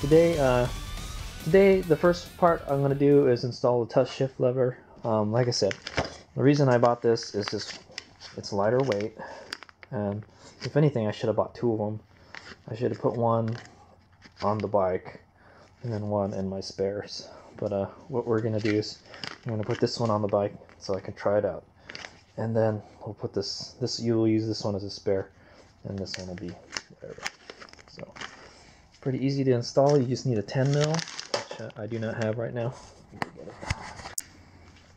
Today the first part I'm going to do is install the Tusk Shift Lever. Like I said, the reason I bought this is just it's lighter weight, and if anything I should have bought two of them. I should have put one on the bike and then one in my spares. But what we're going to do is I'm going to put this one on the bike so I can try it out. And then we'll put this you'll use this one as a spare, and this one will be whatever. So pretty easy to install. You just need a 10 mil, which I do not have right now.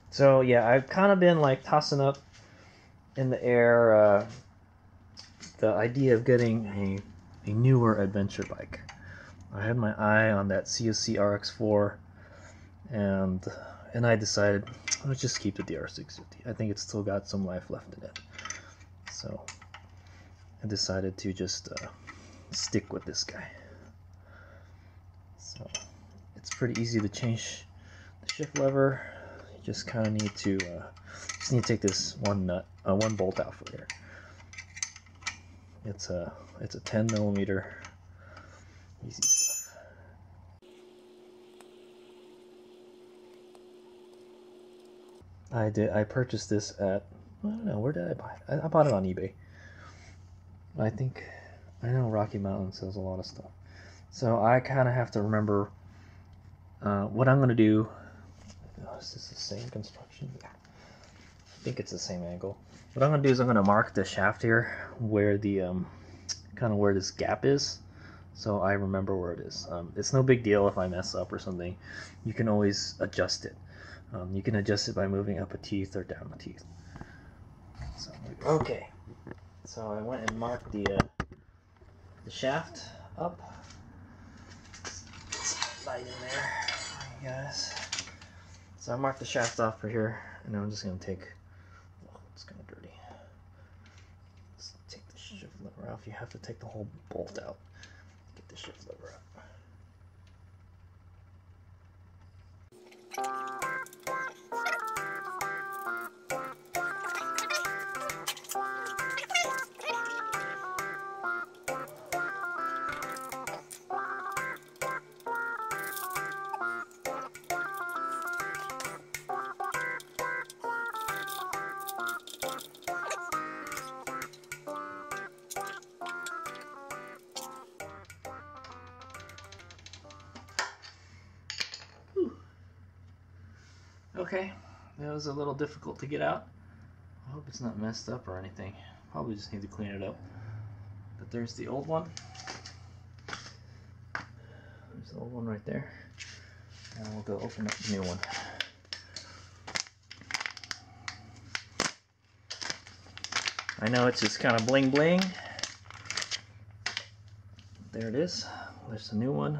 So yeah, I've kind of been like tossing up in the air the idea of getting a newer adventure bike. I had my eye on that CSC RX4, and I decided let's just keep the DR650. I think it's still got some life left in it. So I decided to just stick with this guy. So it's pretty easy to change the shift lever. You just kind of need to take this one bolt out for here. It's a 10 millimeter. Easy stuff. I purchased this at, I don't know, where did I buy it? I bought it on eBay. I know Rocky Mountain sells a lot of stuff. So I kind of have to remember what I'm going to do. Oh, is this the same construction? Yeah. I think it's the same angle. What I'm going to do is I'm going to mark the shaft here where the kind of where this gap is, so I remember where it is. It's no big deal if I mess up or something. You can always adjust it. You can adjust it by moving up a teeth or down a teeth. So, okay, so I went and marked the shaft up. Light in there, you guys. So I marked the shaft off for here, and I'm just going to take. Oh, it's kind of dirty. Let's take the shift lever off. You have to take the whole bolt out. Get the shift lever out. Okay, that was a little difficult to get out. I hope it's not messed up or anything. Probably just need to clean it up. But there's the old one. There's the old one right there. And we'll go open up the new one. I know it's just kind of bling bling. There it is. There's the new one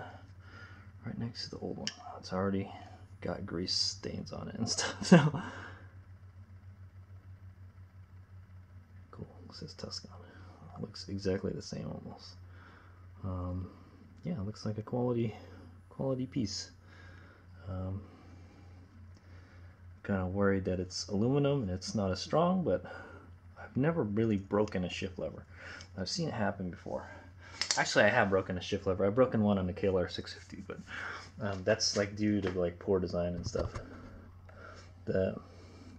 right next to the old one. It's already got grease stains on it and stuff. So cool. It says Tusk on it. Looks exactly the same almost. Yeah, it looks like a quality piece. Kind of worried that it's aluminum and it's not as strong, but I've never really broken a shift lever. I've seen it happen before. Actually, I have broken a shift lever. I've broken one on the KLR650, but that's like due to like poor design and stuff. The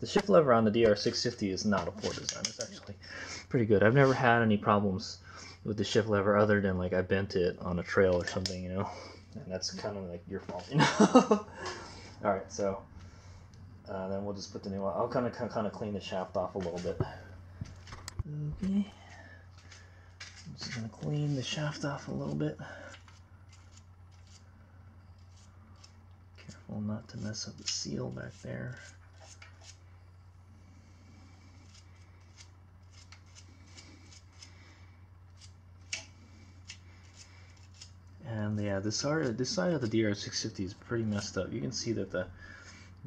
shift lever on the DR650 is not a poor design. It's actually pretty good. I've never had any problems with the shift lever other than like I bent it on a trail or something, you know. And that's kind of like your fault, you know. All right, so then we'll just put the new one. I'll kind of clean the shaft off a little bit. Okay. I'm just gonna clean the shaft off a little bit. Careful not to mess up the seal back there. And yeah, this side of the DR650 is pretty messed up. You can see that the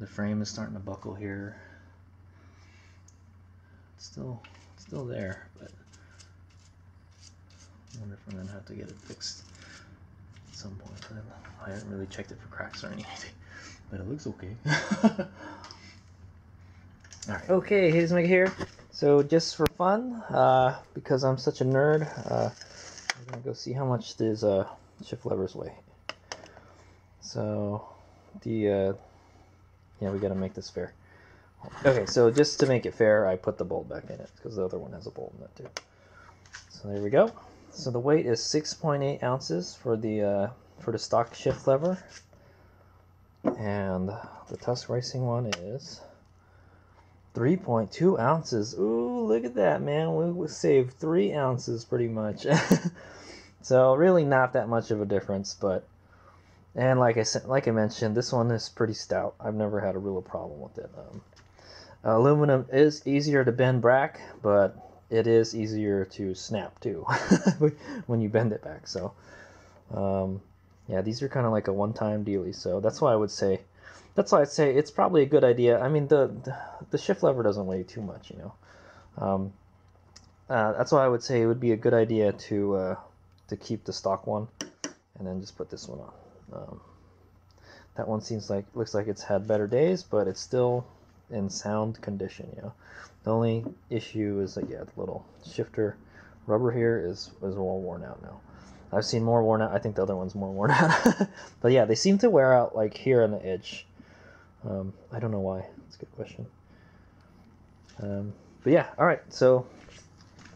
frame is starting to buckle here. It's still there, but I wonder if I'm gonna have to get it fixed at some point. I haven't really checked it for cracks or anything, but it looks okay. Alright, okay, here's Mike here. So just for fun, because I'm such a nerd, I'm gonna go see how much these shift levers weigh. So the yeah, we got to make this fair. Okay, so just to make it fair, I put the bolt back in it because the other one has a bolt in it too. So there we go. So the weight is 6.8 ounces for the stock shift lever, and the Tusk Racing one is 3.2 ounces. Ooh, look at that, man. We saved 3 ounces pretty much. So really not that much of a difference, but and like I mentioned, this one is pretty stout. I've never had a real problem with it. Aluminum is easier to bend back, but it is easier to snap too when you bend it back. So yeah, these are kind of like a one-time dealie. So that's why I'd say it's probably a good idea. I mean, the shift lever doesn't weigh too much, you know. That's why I would say it would be a good idea to keep the stock one and then just put this one on. That one looks like it's had better days, but it's still in sound condition, you know. The only issue is that, yeah, the little shifter rubber here is all worn out now. I've seen more worn out. I think the other one's more worn out. But yeah, they seem to wear out like here on the edge. I don't know why. That's a good question. But yeah, all right. So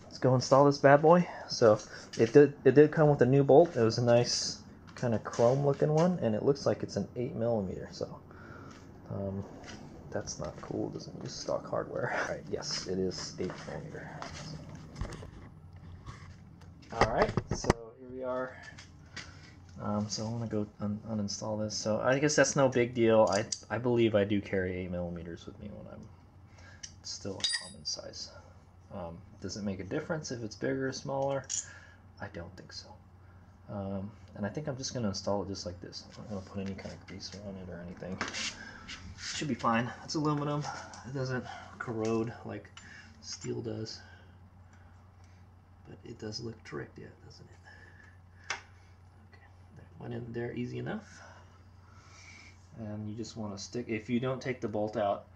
let's go install this bad boy. So it did come with a new bolt. It was a nice kind of chrome looking one, and it looks like it's an 8mm. So that's not cool. It doesn't use stock hardware. All right. Yes, it is 8mm. All right. So here we are. So I'm gonna go uninstall this. So I guess that's no big deal. I believe I do carry 8mm with me when I'm still a common size. Does it make a difference if it's bigger or smaller? I don't think so. And I think I'm just gonna install it just like this. I'm not gonna put any kind of grease on it or anything. Should be fine. It's aluminum. It doesn't corrode like steel does. But it does look tricked yet, doesn't it? Okay, that went in there easy enough. And you just want to stick, if you don't take the bolt out,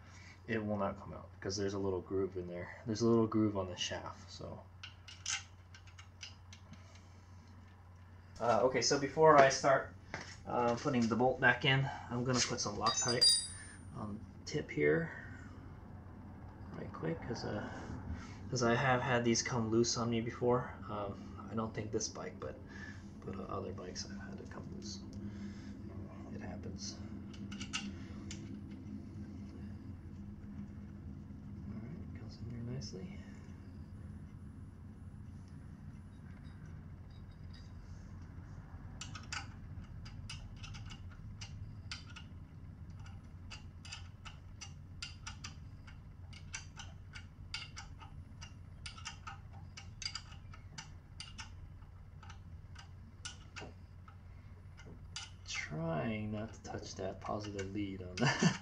it will not come out because there's a little groove in there. There's a little groove on the shaft, so. Okay, so before I start putting the bolt back in, I'm going to put some Loctite on the tip here right quick because I have had these come loose on me before. I don't think this bike, but other bikes I've had it come loose. It happens. Alright, goes in there nicely. Trying not to touch that positive lead on that.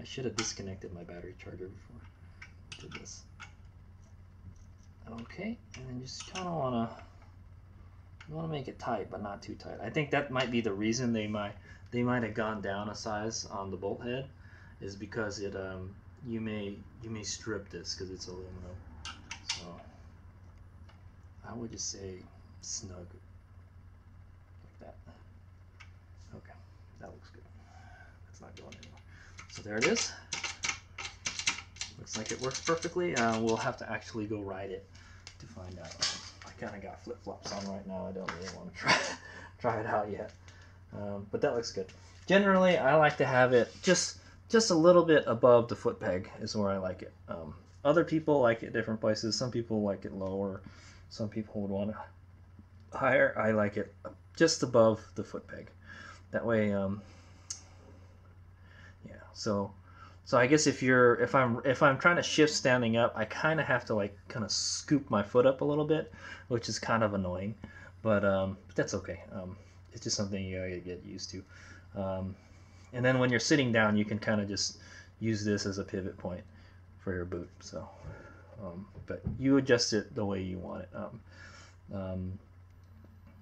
I should have disconnected my battery charger before I did this. Okay, and then just kind of want to make it tight, but not too tight. I think that might be the reason they might have gone down a size on the bolt head, is because it you may strip this because it's aluminum. So I would just say snug like that. Okay, that looks good. That's not going anywhere. So there it is. Looks like it works perfectly. We'll have to actually go ride it to find out. I kind of got flip-flops on right now. I don't really want to try it out yet. But that looks good. Generally, I like to have it just a little bit above the foot peg is where I like it. Other people like it different places. Some people like it lower. Some people would want it higher. I like it just above the foot peg. That way, yeah. So I guess if I'm trying to shift standing up, I kind of have to like kind of scoop my foot up a little bit, which is kind of annoying, but that's okay. It's just something you gotta get used to. And then when you're sitting down, you can kind of just use this as a pivot point for your boot. So, but you adjust it the way you want it.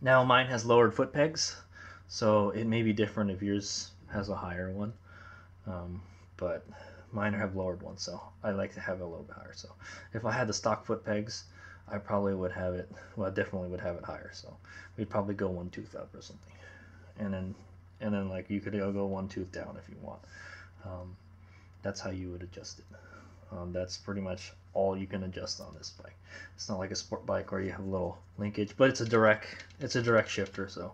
Now mine has lowered foot pegs, so it may be different if yours has a higher one. But mine have lowered ones, so I like to have it a little bit higher. So if I had the stock foot pegs, I probably would have it, well, I definitely would have it higher. So we'd probably go one tooth up or something. And then and then like you could go one tooth down if you want. That's how you would adjust it. That's pretty much all you can adjust on this bike. It's not like a sport bike where you have a little linkage, but it's a direct shifter, so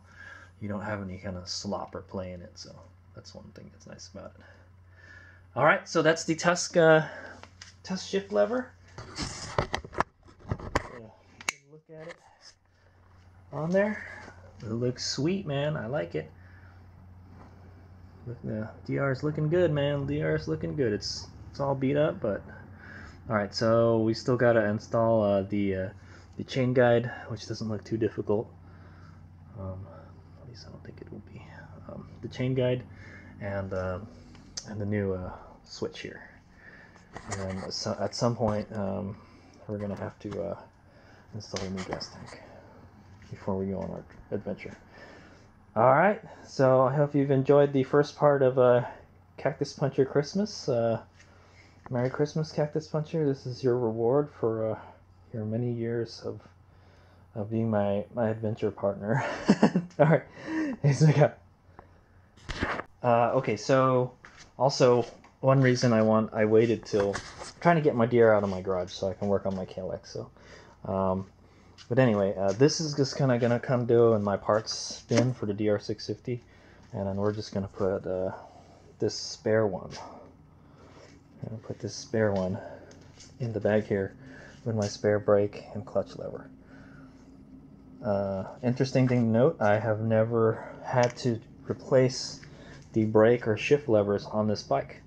you don't have any kind of slop or play in it. So that's one thing that's nice about it. All right, so that's the Tusk Shift Lever. Look at it on there. It looks sweet, man. I like it. Look, the DR is looking good, man. DR is looking good. It's all beat up, but all right. So we still gotta install the chain guide, which doesn't look too difficult. At least I don't think it will be. The chain guide and the new switch here. And then so at some point, we're gonna have to install a new gas tank before we go on our adventure. All right, so I hope you've enjoyed the first part of Cactus Puncher Christmas. Merry Christmas, Cactus Puncher. This is your reward for your many years of being my adventure partner. All right, here's what I got. Okay, so also one reason I waited till I'm trying to get my deer out of my garage so I can work on my KLX. So, but anyway, this is just kind of gonna come to in my parts bin for the DR650, and then we're just gonna put this spare one. I'm gonna put this spare one in the bag here with my spare brake and clutch lever. Interesting thing to note: I have never had to replace the brake or shift levers on this bike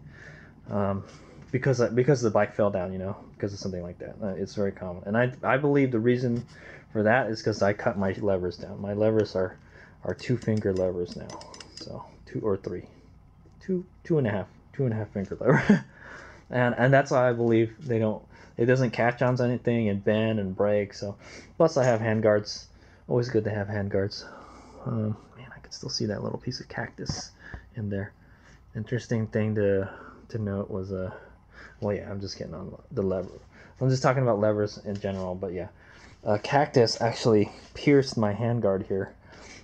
because the bike fell down, you know, because of something like that. It's very common, and I believe the reason for that is because I cut my levers down. My levers are 2-finger levers now, so 2 or 3, 2.5 finger lever, and that's why I believe it doesn't catch on anything and bend and break. So plus I have hand guards. Always good to have hand guards. Man, I can still see that little piece of cactus in there. Interesting thing to note was well, yeah, I'm just getting on the lever. I'm just talking about levers in general, but yeah, cactus actually pierced my handguard here,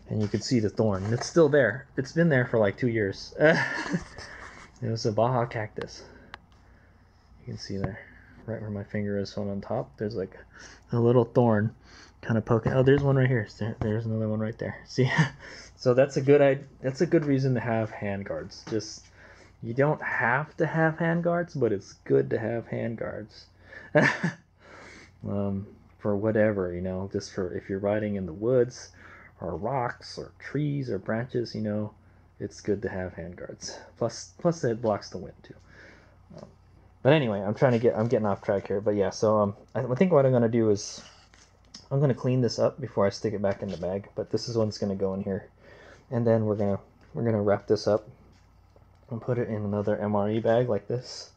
and you can see the thorn. It's still there. It's been there for like 2 years. It was a Baja cactus. You can see there, right where my finger is on top. There's like a little thorn, kind of poking. Oh, there's one right here. There's another one right there. See, so that's a good reason to have handguards. Just you don't have to have handguards, but it's good to have handguards. For whatever, you know, just for if you're riding in the woods or rocks or trees or branches, you know, it's good to have handguards. Plus it blocks the wind too. But anyway, I'm getting off track here. But yeah, so I think what I'm gonna do is I'm gonna clean this up before I stick it back in the bag. But this is what's gonna go in here, and then we're gonna wrap this up and put it in another MRE bag like this,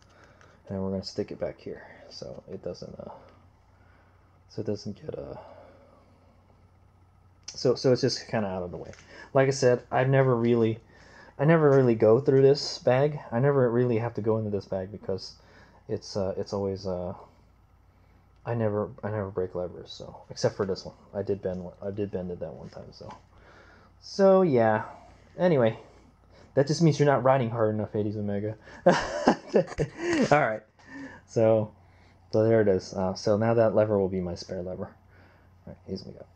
and we're gonna stick it back here so it doesn't get so it's just kind of out of the way. Like I said, I never really go through this bag. I never really have to go into this bag because it's always I never break levers, so except for this one. I did bend it that one time, so yeah. Anyway, that just means you're not riding hard enough, 80s Omega. All right, so there it is. So now that lever will be my spare lever. All right, here's we go.